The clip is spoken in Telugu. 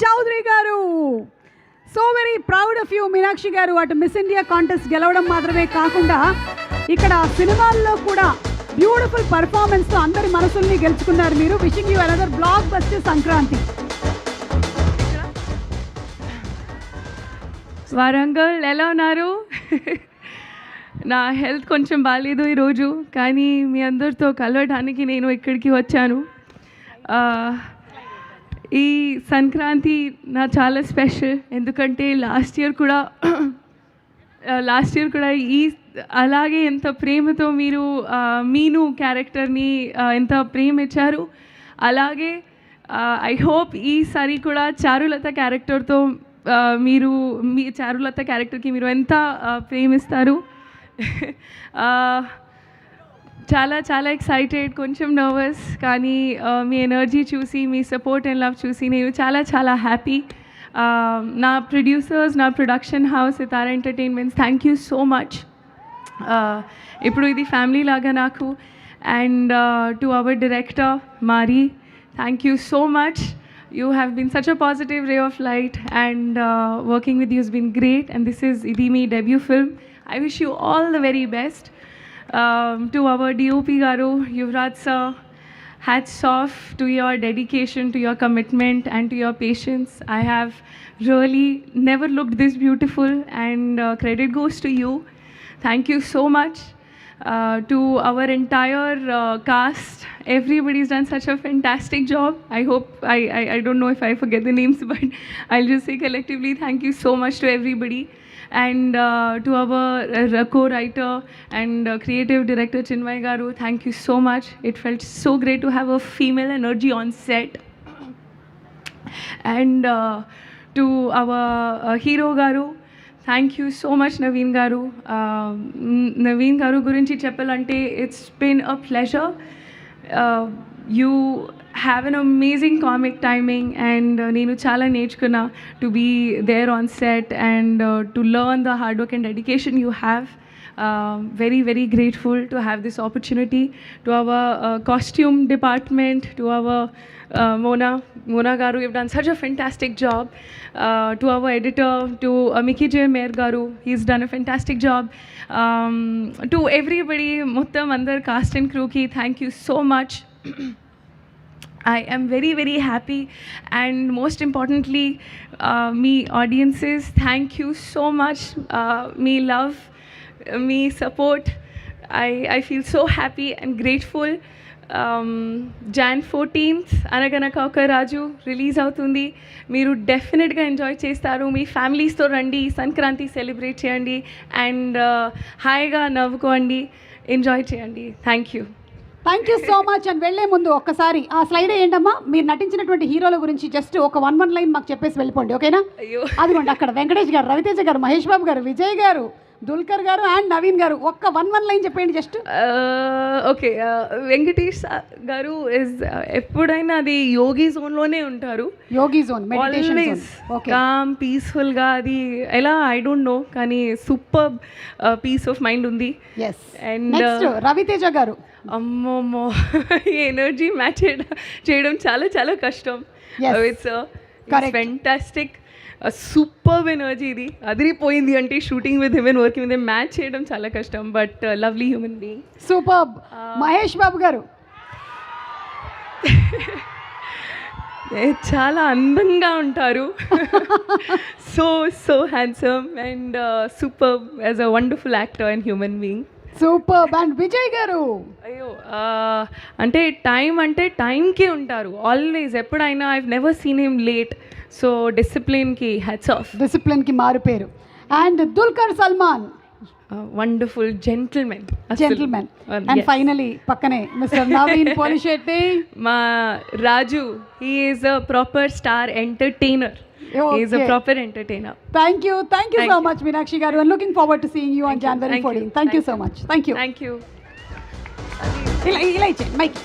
చౌదరి గారు. So very proud of you Meenakshi గారు. అటు మిస్ ఇండియా కాంటెస్ట్ గెలవడం మాత్రమే కాకుండా ఇక్కడ సినిమాల్లో కూడా బ్యూటిఫుల్ పర్ఫార్మెన్స్తో అందరి మనసుల్ని గెలుచుకున్నారు మీరు. Wishing you another block buster Sankranti. Warangal ఎలా ఉన్నారు? నా హెల్త్ కొంచెం బాగాలేదు ఈరోజు, కానీ మీ అందరితో కలవడానికి నేను ఇక్కడికి వచ్చాను. ఈ సంక్రాంతి నా చాలా స్పెషల్, ఎందుకంటే లాస్ట్ ఇయర్ కూడా ఈ అలాగే ఎంత ప్రేమతో మీరు మీను క్యారెక్టర్ని ఎంత ప్రేమ ఇచ్చారు. అలాగే ఐ హోప్ ఈసారి కూడా చారులత క్యారెక్టర్తో మీ చారులత క్యారెక్టర్కి మీరు ఎంత ప్రేమిస్తారు. చాలా చాలా ఎక్సైటెడ్, కొంచెం నర్వస్, కానీ మీ ఎనర్జీ చూసి, మీ సపోర్ట్ అండ్ లవ్ చూసి నేను చాలా చాలా హ్యాపీ. నా ప్రొడ్యూసర్స్, నా production house Sithara Entertainments, thank you so much. ఇప్పుడు ఇది ఫ్యామిలీ లాగా నాకు. And to our director Mari, thank you so much. You have been such a positive ray of light, and working with you has been great, and this is Idimi debut film. I wish you all the very best. To our DOP Garu, Yuvraj sir, hats off to your dedication, to your commitment and to your patience. I have really never looked this beautiful, and credit goes to you. Thank you so much. To our entire cast, everybody's done such a fantastic job. I hope I don't know if I forget the names, but I'll just say collectively thank you so much to everybody. And to our co-writer and creative director Chinmay Garu, thank you so much. It felt so great to have a female energy on set. And to our hero Garu, thank you so much Naveen గారు. నవీన్ గారు గురించి చెప్పాలంటే it's been a pleasure. You have an amazing comic timing, and నేను చాలా నేర్చుకున్నా to be there on set and to learn the hard work and dedication you have. Very very grateful to have this opportunity. To our costume department, to our Mona Garu, you've done such a fantastic job. To our editor, to Mickey J. Mayer Garu, he's done a fantastic job. To everybody, Muttam Andar cast and crew ki, thank you so much. I am very very happy, and most importantly, me audiences, thank you so much. Me love, me support, I feel so happy and grateful. Jan 14th అనగనగా ఒక రాజు రిలీజ్ అవుతుంది. మీరు డెఫినెట్గా ఎంజాయ్ చేస్తారు. మీ ఫ్యామిలీస్తో రండి, సంక్రాంతి సెలబ్రేట్ చేయండి, అండ్ హాయిగా నవ్వుకోండి, ఎంజాయ్ చేయండి. Thank you so much. And వెళ్ళే ముందు ఒక్కసారి ఆ స్లైడ్ ఏంటమ్మా, మీరు నటించినటువంటి హీరోల గురించి జస్ట్ ఒక వన్ లైన్ మాకు చెప్పేసి వెళ్ళిపోండి, ఓకేనా? అయ్యో, అదిగోండి అక్కడ వెంకటేష్ గారు, రవితేజ గారు, మహేష్ బాబు గారు, విజయ్ గారు, దుల్కర్ గారు అండ్ నవీన్ గారు. ఒక్క వన్ లైన్ చెప్పండి జస్ట్. ఓకే, వెంకటేష్ గారు ఇస్ ఎప్పుడైనా అది యోగి జోన్లోనే ఉంటారు. యోగి జోన్, ఆల్వేస్ కామ్ పీస్ఫుల్గా. అది ఎలా ఐ డోంట్ నో, కానీ సూపర్ పీస్ ఆఫ్ మైండ్ ఉంది. అండ్ రవితేజ గారు, అమ్మమ్మో, ఎనర్జీ మ్యాచ్ చేయడం చాలా చాలా కష్టం. It's fantastic, super energy. ఇది అదిరిపోయింది అంటే shooting with him and working with him match చేయడం చాలా కష్టం, but lovely human being. Super. Mahesh Babu గారు చాలా అందంగా ఉంటారు. So handsome and super as a wonderful actor and human being. Super. And Vijay గారు, అయ్యో, అంటే టైంకే ఉంటారు ఆల్వేస్, ఎప్పుడైనా. I never seen him late. So డిసిప్లిన్కి హ్యాట్స్ ఆఫ్. డిసిప్లిన్కి మారు పేరు. And Dulquer Salmaan, wonderful gentlemen. And finally పక్కనే మిస్టర్ నవీన్ పోలిశెట్టి, మా రాజు. He is a proper star entertainer. He is a proper entertainer. Thank you so much Meenakshi garu, and looking forward to seeing you on January 14th. Thank you so much. Thank you. Thank you. Ila mic.